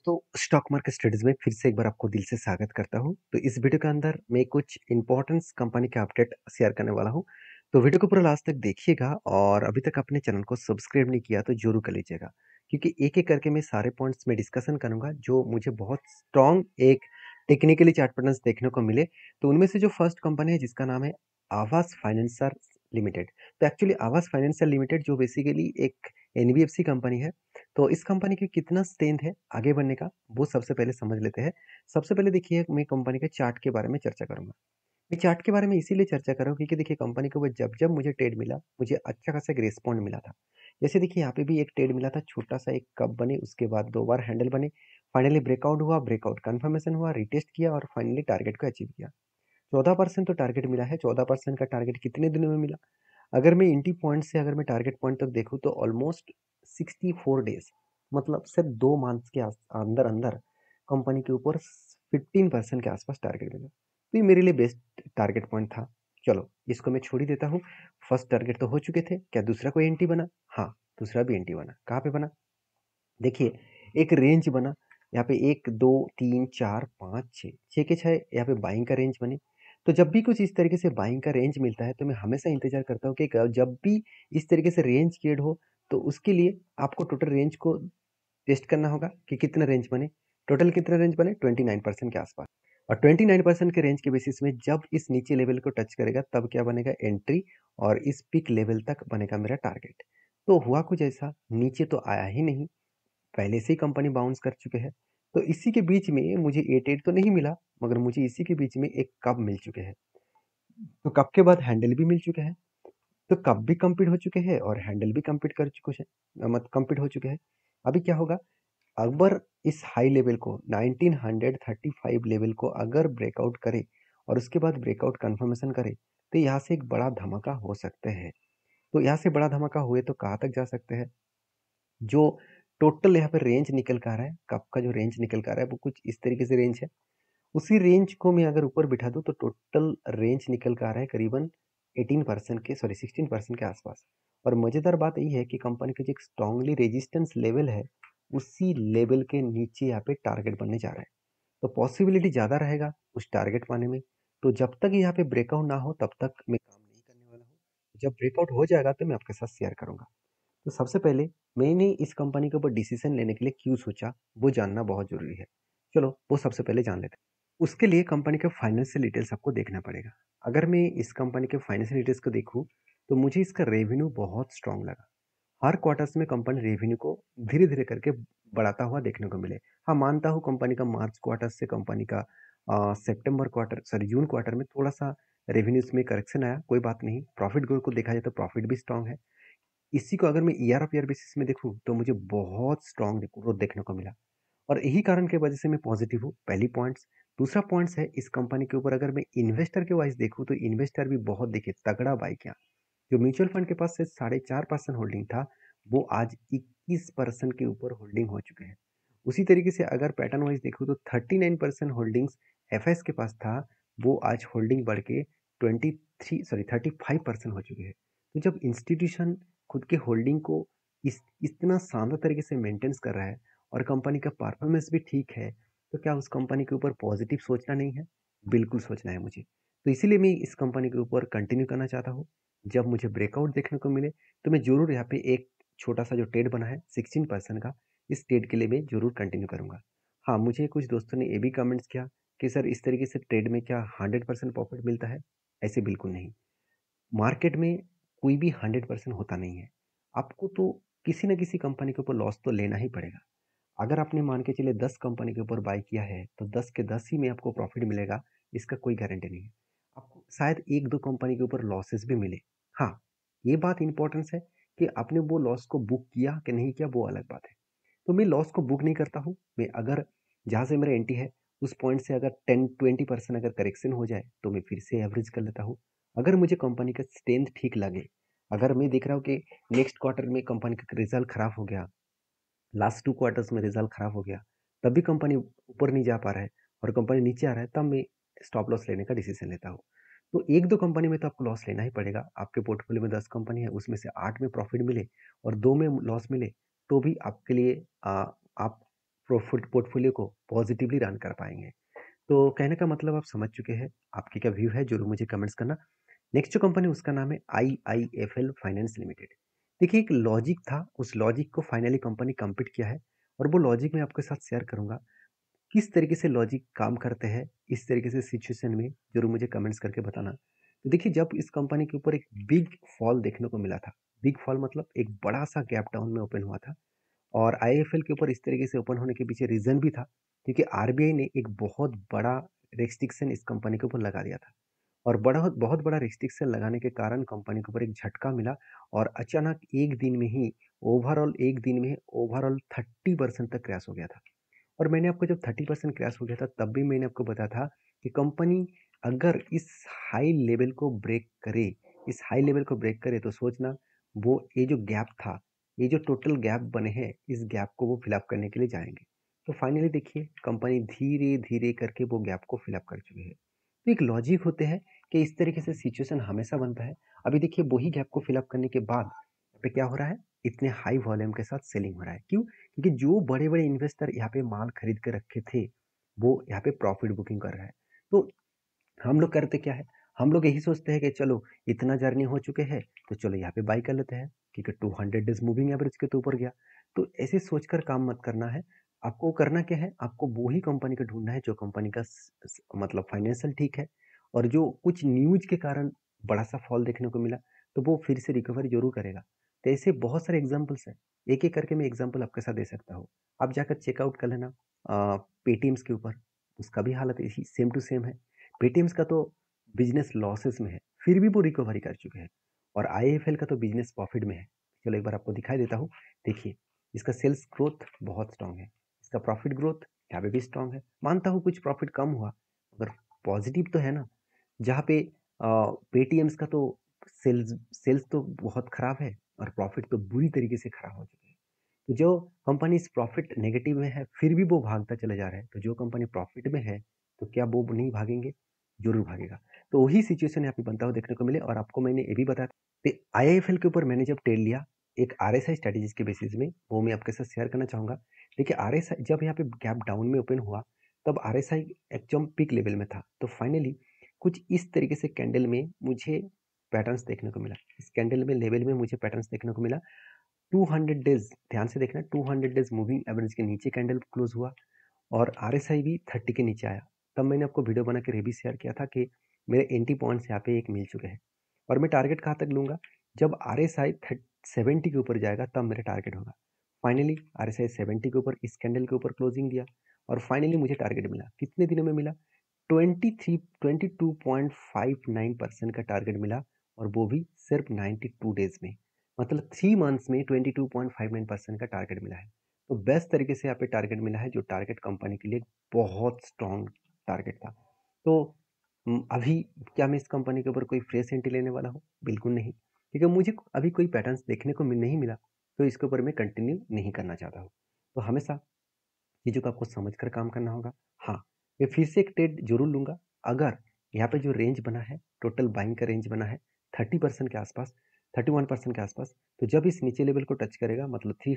तो stock market studies में फिर से एक बार आपको दिल से स्वागत करता हूँ। तो इस वीडियो के अंदर मैं कुछ इंपॉर्टेंस कंपनी के अपडेट शेयर करने वाला हूँ। तो वीडियो को पूरा लास्ट तक देखिएगा और अभी तक अपने चैनल को सब्सक्राइब नहीं किया तो जरूर कर लीजिएगा। क्योंकि एक-एक करके मैं सारे पॉइंट्स में डिस्कशन करूँगा जो मुझे बहुत स्ट्रॉन्ग एक टेक्निकली चार्ट पैटर्न्स देखने को मिले। तो उनमें से जो फर्स्ट कंपनी है जिसका नाम है आवास फाइनेंसर लिमिटेड। तो एक्चुअली आवास फाइनेंसर लिमिटेड जो बेसिकली एक एनबीएफसी कंपनी है। तो इस कंपनी की कितना स्ट्रेंथ है आगे बढ़ने का, वो सबसे पहले समझ लेते हैं। सबसे पहले देखिए मैं कंपनी के चार्ट के बारे में चर्चा करूँगा। मैं चार्ट के बारे में इसीलिए चर्चा कर रहा हूँ क्योंकि देखिए कंपनी को वो जब-जब मुझे ट्रेड मिला, मुझे अच्छा खासा एक रिस्पॉन्ड मिला था। जैसे देखिए यहाँ पे भी एक ट्रेड मिला था, छोटा-सा एक कप बने, उसके बाद 2 बार हैंडल बने, फाइनली ब्रेकआउट हुआ, ब्रेकआउट कन्फर्मेशन हुआ, रिटेस्ट किया और फाइनली टारगेट को अचीव किया। 14% तो टारगेट मिला है, 14% का टारगेट कितने दिनों में मिला? अगर मैं एंट्री पॉइंट से अगर मैं टारगेट पॉइंट तक देखूँ तो ऑलमोस्ट 64 डेज़ मतलब सिर्फ 2 मंथ्स के अंदर-अंदर कंपनी के ऊपर 15% के आसपास टारगेट मिला। तो ये मेरे लिए बेस्ट टारगेट पॉइंट था। चलो, इसको मैं छोड़ ही देता हूँ। फर्स्ट टारगेट तो हो चुके थे। क्या दूसरा कोई एंट्री बना? हाँ, दूसरा भी एंट्री बना। कहाँ पे बना? देखिए, एक रेंज बना। यहाँ पे 1, 2, 3, 4, 5, 6, 6 के 6 यहाँ पे बाइंग का रेंज बने। तो जब भी कुछ इस तरीके से बाइंग का रेंज मिलता है, तो मैं हमेशा इंतज़ार करता हूँ कि जब भी इस तरीके से रेंज क्रिएट हो, तो उसके लिए आपको टोटल रेंज को टेस्ट करना होगा कि कितना रेंज बने। टोटल कितना रेंज बने? 29% के आसपास। और 29% के रेंज के बेसिस में जब इस नीचे लेवल को टच करेगा, तब क्या बनेगा? एंट्री और इस पीक लेवल तक बनेगा मेरा टारगेट। तो हुआ कुछ ऐसा, नीचे तो आया ही नहीं। पहले से ही कंपनी बाउंस कर चुके हैं। तो इसी के बीच में मुझे 88 तो नहीं मिला, मगर मुझे इसी के बीच में एक कप मिल चुके हैं। तो कप के बाद हैंडल भी मिल चुके हैं। तो कप भी कंप्लीट हो चुके हैं और हैंडल भी कंप्लीट कर चुके हैं, मत कंप्लीट हो चुके हैं। अभी क्या होगा? अगर इस हाई लेवल को 1935 लेवल को अगर ब्रेकआउट करे और उसके बाद ब्रेकआउट कंफर्मेशन करे, तो यहाँ से एक बड़ा धमाका हो सकते हैं। तो यहाँ से बड़ा धमाका हुए तो कहाँ तक जा सकते हैं? जो टोटल यहाँ पे रेंज निकल कर आ रहा है, कप का जो रेंज निकल कर आ रहा है वो कुछ इस तरीके से रेंज है। उसी रेंज को मैं अगर ऊपर बिठा दूँ तो टोटल रेंज निकल कर आ रहा है करीबन 18% के सॉरी 16% के आसपास। और मज़ेदार बात ये है कि कंपनी का जो एक स्ट्रांगली रेजिस्टेंस लेवल है, उसी लेवल के नीचे यहाँ पे टारगेट बनने जा रहा है। तो पॉसिबिलिटी ज़्यादा रहेगा उस टारगेट पाने में। तो जब तक यहाँ पे ब्रेकआउट ना हो तब तक मैं काम नहीं करने वाला हूँ। जब ब्रेकआउट हो जाएगा तो मैं आपके साथ शेयर करूँगा। तो सबसे पहले मैंने इस कंपनी के ऊपर डिसीजन लेने के लिए क्यों सोचा, वो जानना बहुत ज़रूरी है। चलो, वो सबसे पहले जान लेते हैं। उसके लिए कंपनी के फाइनेंशियल डिटेल्स आपको देखना पड़ेगा। अगर मैं इस कंपनी के फाइनेंशियल डिटेल्स को देखूँ, तो मुझे इसका रेवेन्यू बहुत स्ट्रॉन्ग लगा। हर क्वार्टर्स में कंपनी रेवेन्यू को धीरे-धीरे करके बढ़ाता हुआ देखने को मिले। हाँ, मानता हूँ कंपनी का मार्च क्वार्टर से कंपनी का सितंबर क्वार्टर सॉरी जून क्वार्टर में थोड़ा-सा रेवेन्यूज़ में करेक्शन आया, कोई बात नहीं। प्रॉफिट ग्रोथ को देखा जाए तो प्रॉफिट भी स्ट्रॉन्ग है। इसी को अगर मैं ईयर ऑफ ईयर बेसिस में देखूँ, तो मुझे बहुत स्ट्रॉन्ग ग्रोथ देखने को मिला और यही कारण की वजह से मैं पॉजिटिव हूँ, पहली पॉइंट्स। दूसरा पॉइंट्स है इस कंपनी के ऊपर अगर मैं इन्वेस्टर के वाइज़ देखूँ, तो इन्वेस्टर भी बहुत देखिए तगड़ा बाय किया। जो म्यूचुअल फंड के पास से 4.5% होल्डिंग था, वो आज 21% के ऊपर होल्डिंग हो चुके हैं। उसी तरीके से अगर पैटर्न वाइज़ देखूँ तो 39% होल्डिंग्स एफएस के पास था, वो आज होल्डिंग बढ़ के 35% हो चुके हैं। तो जब इंस्टीट्यूशन खुद के होल्डिंग को इतना शानदार तरीके से मेंटेन्स कर रहा है और कंपनी का परफॉर्मेंस भी ठीक है, तो क्या उस कंपनी के ऊपर पॉजिटिव सोचना नहीं है? बिल्कुल सोचना है मुझे। तो इसीलिए मैं इस कंपनी के ऊपर कंटिन्यू करना चाहता हूँ। जब मुझे ब्रेकआउट देखने को मिले, तो मैं ज़रूर यहाँ पे एक छोटा-सा जो ट्रेड बना है 16% का, इस ट्रेड के लिए मैं ज़रूर कंटिन्यू करूँगा। हाँ, मुझे कुछ दोस्तों ने ये भी कमेंट्स किया कि सर इस तरीके से ट्रेड में क्या 100% प्रॉफ़िट मिलता है? ऐसे बिल्कुल नहीं। मार्केट में कोई भी 100% होता नहीं है। आपको तो किसी न किसी कंपनी के ऊपर लॉस तो लेना ही पड़ेगा। अगर आपने मान के चलिए 10 कंपनी के ऊपर बाय किया है, तो 10 के 10 ही में आपको प्रॉफ़िट मिलेगा, इसका कोई गारंटी नहीं है। आपको शायद 1-2 कंपनी के ऊपर लॉसेस भी मिले। हाँ, ये बात इम्पोर्टेंस है कि आपने वो लॉस को बुक किया कि नहीं किया, वो अलग बात है। तो मैं लॉस को बुक नहीं करता हूँ। मैं अगर जहाँ से मेरा एंट्री है, उस पॉइंट से अगर 10-20% अगर करेक्शन हो जाए, तो मैं फिर से एवरेज कर लेता हूँ। अगर मुझे कंपनी का स्ट्रेंथ ठीक लगे, अगर मैं देख रहा हूँ कि नेक्स्ट क्वार्टर में कंपनी का रिज़ल्ट खराब हो गया, लास्ट 2 क्वार्टर्स में रिज़ल्ट खराब हो गया, तब भी कंपनी ऊपर नहीं जा पा रहा है और कंपनी नीचे आ रहा है, तब मैं स्टॉप लॉस लेने का डिसीज़न लेता हूँ। तो 1-2 कंपनी में तो आपको लॉस लेना ही पड़ेगा। आपके पोर्टफोलियो में 10 कंपनी है, उसमें से 8 में प्रॉफ़िट मिले और 2 में लॉस मिले, तो भी आपके लिए आप प्रोफिट पोर्टफोलियो को पॉजिटिवली रन कर पाएँगे। तो कहने का मतलब आप समझ चुके हैं, आपकी क्या व्यू है ज़रूर मुझे कमेंट्स करना। नेक्स्ट जो कंपनी उसका नाम है आईआईएफएल फाइनेंस लिमिटेड। देखिए एक लॉजिक था, उस लॉजिक को फाइनली कंपनी कंप्लीट किया है और वो लॉजिक मैं आपके साथ शेयर करूँगा। किस तरीके से लॉजिक काम करते हैं, इस तरीके से सिचुएशन में ज़रूर मुझे कमेंट्स करके बताना। तो देखिए जब इस कंपनी के ऊपर एक बिग फॉल देखने को मिला था, बिग फॉल मतलब एक बड़ा-सा गैप डाउन में ओपन हुआ था और आईआईएफएल के ऊपर इस तरीके से ओपन होने के पीछे रीज़न भी था क्योंकि आरबीआई ने एक बहुत बड़ा रिस्ट्रिक्शन इस कंपनी के ऊपर लगा दिया था। और बहुत बड़ा रिस्ट्रिक्शन लगाने के कारण कंपनी के ऊपर एक झटका मिला और अचानक एक दिन में ही ओवरऑल 30% तक क्रैश हो गया था। और मैंने आपको जब 30% क्रैश हो गया था तब भी मैंने आपको बताया था कि कंपनी अगर इस हाई लेवल को ब्रेक करे, इस हाई लेवल को ब्रेक करे तो सोचना वो ये जो गैप था, ये जो टोटल गैप बने हैं, इस गैप को वो फिल अप करने के लिए जाएँगे। तो फाइनली देखिए कंपनी धीरे-धीरे करके वो गैप को फिल अप कर चुकी है। तो एक लॉजिक होते हैं कि इस तरीके से सिचुएशन हमेशा बनता है। अभी देखिए वही गैप को फिल अप करने के बाद यहाँ पे क्या हो रहा है? इतने हाई वॉल्यूम के साथ सेलिंग हो रहा है। क्यों? क्योंकि जो बड़े-बड़े इन्वेस्टर यहाँ पे माल खरीद के रखे थे, वो यहाँ पे प्रॉफिट बुकिंग कर रहा है। तो हम लोग करते क्या है? हम लोग यही सोचते हैं कि चलो इतना जर्नी हो चुके हैं, तो चलो यहाँ पे बाय कर लेते हैं, क्योंकि 200 डेज़ मूविंग एवरेज के तो ऊपर गया। तो ऐसे सोचकर काम मत करना है। आपको करना क्या है? आपको वो ही कंपनी को ढूँढना है जो कंपनी का मतलब फाइनेंशियल ठीक है और जो कुछ न्यूज़ के कारण बड़ा-सा फॉल देखने को मिला, तो वो फिर से रिकवरी ज़रूर करेगा। तो ऐसे बहुत सारे एग्ज़ाम्पल्स हैं। एक-एक करके मैं एग्ज़ाम्पल आपके साथ दे सकता हूँ। आप जाकर चेकआउट कर लेना पेटीएम्स के ऊपर, उसका भी हालत इसी सेम टू सेम है। पेटीएम्स का तो बिजनेस लॉसेस में है, फिर भी वो रिकवरी कर चुके हैं और आईएफएल का तो बिजनेस प्रॉफिट में है। चलो एक बार आपको दिखाई देता हूँ। देखिए, इसका सेल्स ग्रोथ बहुत स्ट्रॉन्ग है, इसका प्रॉफिट ग्रोथ यहाँ पे भी स्ट्रॉन्ग है। मानता हूँ कुछ प्रॉफिट कम हुआ, मगर पॉजिटिव तो है ना। जहाँ पे पेटीएम्स का तो सेल्स सेल्स तो बहुत खराब है और प्रॉफिट तो बुरी तरीके से खराब हो चुके हैं। तो जो कंपनी इस प्रॉफिट नेगेटिव में है, फिर भी वो भागता चला जा रहा है, तो जो कंपनी प्रॉफिट में है, तो क्या वो नहीं भागेंगे? ज़रूर भागेगा। तो वही सिचुएशन यहाँ पे बनता हुआ देखने को मिले और आपको मैंने ये भी बताया कि आईआईएफएल के ऊपर मैंने जब ट्रेड लिया, एक आरएसआई स्ट्रैटेजीज़ के बेसिस में, वो मैं आपके साथ शेयर करना चाहूँगा। देखिए आरएसआई जब यहाँ पे गैप डाउन में ओपन हुआ, तब आरएसआई एकदम पीक लेवल में था। तो फाइनली कुछ इस तरीके से कैंडल में मुझे पैटर्न्स देखने को मिला। इस कैंडल में लेवल में मुझे पैटर्न्स देखने को मिला। 200 डेज़ ध्यान से देखना 200 डेज़ मूविंग एवरेज के नीचे कैंडल क्लोज़ हुआ और आरएसआई भी 30 के नीचे आया। तब मैंने आपको वीडियो बना के ये भी शेयर किया था कि मेरे एंट्री पॉइंट्स यहाँ पे एक मिल चुके हैं और मैं टारगेट कहाँ तक लूँगा? जब आरएसआई 70 के ऊपर जाएगा तब मेरा टारगेट होगा। फाइनली आरएसआई 70 के ऊपर इस कैंडल के ऊपर क्लोजिंग दिया और फाइनली मुझे टारगेट मिला। कितने दिनों में मिला? 22.59% का टारगेट मिला और वो भी सिर्फ 92 डेज़ में। मतलब 3 मंथ्स में 22.59% का टारगेट मिला है। तो बेस्ट तरीके से यहाँ पे टारगेट मिला है जो टारगेट कंपनी के लिए बहुत स्ट्रॉन्ग टारगेट था। तो अभी क्या मैं इस कंपनी के ऊपर कोई फ्रेश एंट्री लेने वाला हूँ? बिल्कुल नहीं, क्योंकि मुझे अभी कोई पैटर्न्स देखने को नहीं मिला, तो इसके ऊपर मैं कंटिन्यू नहीं करना चाहता हूँ। तो हमेशा चीज़ों को आपको समझकर काम करना होगा। हाँ, मैं फिर से एक ट्रेड ज़रूर लूँगा, अगर यहाँ पे जो रेंज बना है, टोटल बाइंग का रेंज बना है 30% के आसपास, 31% के आसपास, तो जब इस नीचे लेवल को टच करेगा मतलब 6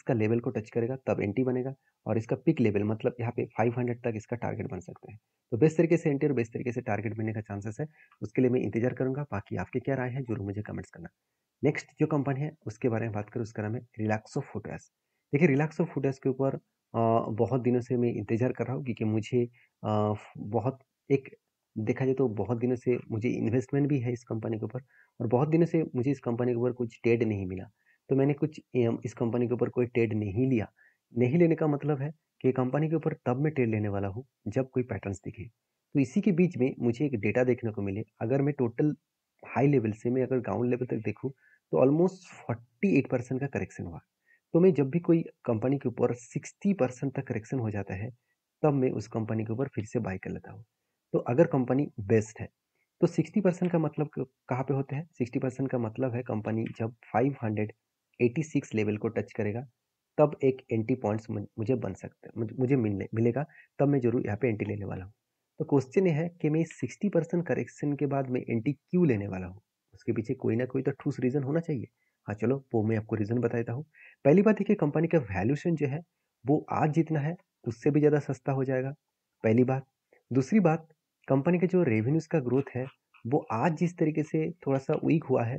का लेवल को टच करेगा तब एंट्री बनेगा और इसका पीक लेवल मतलब यहाँ पे 500 तक इसका टारगेट बन सकते हैं। तो बेस्ट तरीके से एंट्री और बेस्ट तरीके से टारगेट बनने का चांसेस है, उसके लिए मैं इंतज़ार करूँगा। बाकी आपकी क्या राय है ज़रूर मुझे कमेंट्स करना। नेक्स्ट जो कंपनी है उसके बारे में बात करूँ, उसका नाम है रिलैक्सो फुटवेयर्स। देखिए रिलैक्सो फुटवेयर्स के ऊपर बहुत दिनों से मैं इंतज़ार कर रहा हूँ क्योंकि मुझे बहुत एक देखा जाए तो बहुत दिनों से मुझे इन्वेस्टमेंट भी है इस कंपनी के ऊपर और बहुत दिनों से मुझे इस कंपनी के ऊपर कुछ ट्रेड नहीं मिला। तो मैंने कुछ इस कंपनी के ऊपर कोई ट्रेड नहीं लिया। नहीं लेने का मतलब है कि कंपनी के ऊपर तब मैं ट्रेड लेने वाला हूँ जब कोई पैटर्न्स दिखे। तो इसी के बीच में मुझे एक डेटा देखने को मिले, अगर मैं टोटल हाई लेवल से मैं अगर ग्राउंड लेवल तक देखूँ तो ऑलमोस्ट 48% का करेक्शन हुआ। तो मैं जब भी कोई कंपनी के ऊपर 60% तक करेक्शन हो जाता है, तब मैं उस कंपनी के ऊपर फिर से बाय कर लेता हूँ। तो अगर कंपनी बेस्ट है, तो 60% का मतलब कहाँ पे होता है? 60% का मतलब है कंपनी जब 586 लेवल को टच करेगा, तब एक एंट्री पॉइंट्स मुझे बन सकता है, मुझे मिलेगा, तब मैं ज़रूर यहाँ पे एंट्री लेने वाला हूँ। तो क्वेश्चन ये है कि मैं 60% करेक्शन के बाद मैं एंट्री क्यों लेने वाला हूँ? उसके पीछे कोई ना कोई तो ठोस रीज़न होना चाहिए। हाँ, चलो वो मैं आपको रीज़न बता देता हूँ। पहली बात देखिए कंपनी का वैल्यूएशन जो है, वो आज जितना है उससे भी ज़्यादा सस्ता हो जाएगा, पहली बात। दूसरी बात, कंपनी का जो रेवेन्यूज़ का ग्रोथ है, वो आज जिस तरीके से थोड़ा-सा वीक हुआ है,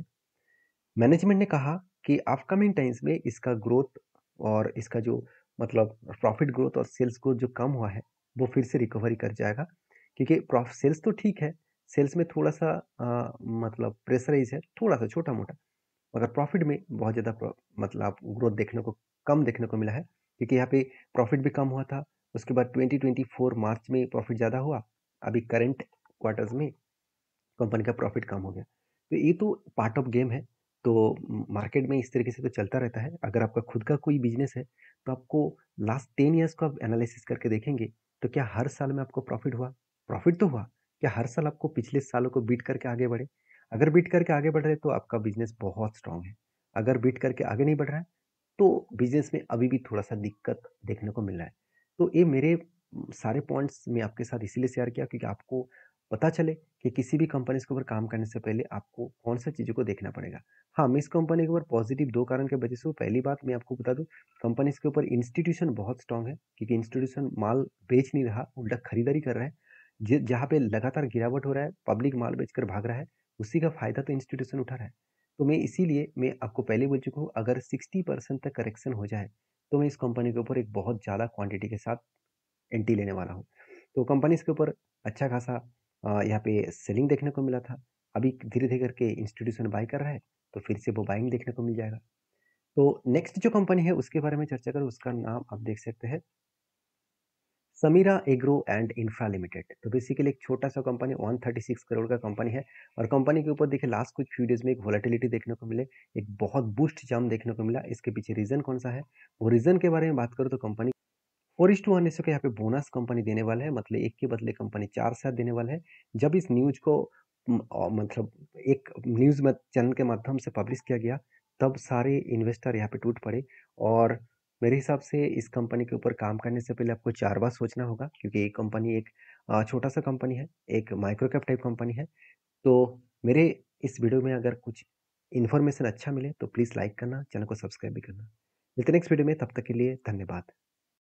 मैनेजमेंट ने कहा कि अपकमिंग टाइम्स में इसका ग्रोथ और इसका जो मतलब प्रॉफिट ग्रोथ और सेल्स ग्रोथ जो कम हुआ है, वो फिर से रिकवरी कर जाएगा। क्योंकि प्रॉफ सेल्स तो ठीक है, सेल्स में थोड़ा-सा मतलब प्रेशराइज़ है, थोड़ा-सा छोटा-मोटा। मगर प्रॉफिट में बहुत ज़्यादा मतलब आपको ग्रोथ देखने को कम देखने को मिला है क्योंकि यहाँ पे प्रॉफिट भी कम हुआ था। उसके बाद 2024 मार्च में प्रॉफिट ज़्यादा हुआ। अभी करंट क्वार्टर्स में कंपनी का प्रॉफिट कम हो गया। तो ये तो पार्ट ऑफ गेम है। तो मार्केट में इस तरीके से तो चलता रहता है। अगर आपका खुद का कोई बिज़नेस है, तो आपको लास्ट 10 इयर्स को आप एनालिसिस करके देखेंगे, तो क्या हर साल में आपको प्रॉफिट हुआ? प्रॉफिट तो हुआ। क्या हर साल आपको पिछले सालों को बीट करके आगे बढ़े? अगर बीट करके आगे बढ़ रहे हैं, तो आपका बिज़नेस बहुत स्ट्रॉन्ग है। अगर बीट करके आगे नहीं बढ़ रहा है, तो बिज़नेस में अभी भी थोड़ा-सा दिक्कत देखने को मिल रहा है। तो ये मेरे सारे पॉइंट्स मैं आपके साथ इसीलिए शेयर किया क्योंकि आपको पता चले कि किसी भी कंपनीज़ के ऊपर काम करने से पहले आपको कौन-सा चीज़ों को देखना पड़ेगा। हाँ, मैं इस कंपनी के ऊपर पॉज़िटिव 2 कारण की वजह से हूँ। पहली बात मैं आपको बता दूँ, कंपनीज़ के ऊपर इंस्टीट्यूशन बहुत स्ट्रॉन्ग है क्योंकि इंस्टीट्यूशन माल बेच नहीं रहा, उल्टा खरीदारी कर रहा है। जहाँ पे लगातार गिरावट हो रहा है, पब्लिक माल बेचकर भाग रहा है, उसी का फ़ायदा तो इंस्टीट्यूशन उठा रहा है। तो मैं इसीलिए मैं आपको पहले बोल चुका हूँ, अगर 60% तक करेक्शन हो जाए, तो मैं इस कंपनी के ऊपर एक बहुत ज़्यादा क्वांटिटी के साथ एंट्री लेने वाला हूँ। तो कंपनीज़ के ऊपर अच्छा खासा यहाँ पे सेलिंग देखने को मिला था। अभी धीरे-धीरे करके इंस्टीट्यूशन बाय कर रहा है, तो फिर से वो बाइंग देखने को मिल जाएगा। तो नेक्स्ट जो कंपनी है उसके बारे में चर्चा करें, उसका नाम आप देख सकते हैं, Samira agro and infra limited. तो बेसिकली एक छोटा-सा कंपनी 136 करोड़ का कंपनी है और कंपनी के ऊपर देखिए लास्ट कुछ फ्यू डेज़ में एक वोलेटिलिटी देखने को मिले, एक बहुत बूस्ट जंप देखने को मिला। इसके पीछे रीज़न कौन-सा है? वो रीज़न के बारे में बात करूँ तो कंपनी 4:1 रेशियो का यहाँ पे बोनस कंपनी देने वाला है, मतलब 1 के बदले कंपनी 4 साथ देने वाला है। जब इस न्यूज़ को मतलब एक न्यूज़ में चैनल के माध्यम से पब्लिश किया गया, तब सारे इन्वेस्टर यहाँ पे टूट पड़े और मेरे हिसाब से इस कंपनी के ऊपर काम करने से पहले आपको 4 बार सोचना होगा क्योंकि ये कंपनी एक छोटा-सा कंपनी है, एक माइक्रो कैप टाइप कंपनी है। तो मेरे इस वीडियो में अगर कुछ इन्फॉर्मेशन अच्छा मिले, तो प्लीज़ लाइक करना, चैनल को सब्सक्राइब भी करना। मिलते हैं नेक्स्ट वीडियो में, तब तक के लिए धन्यवाद।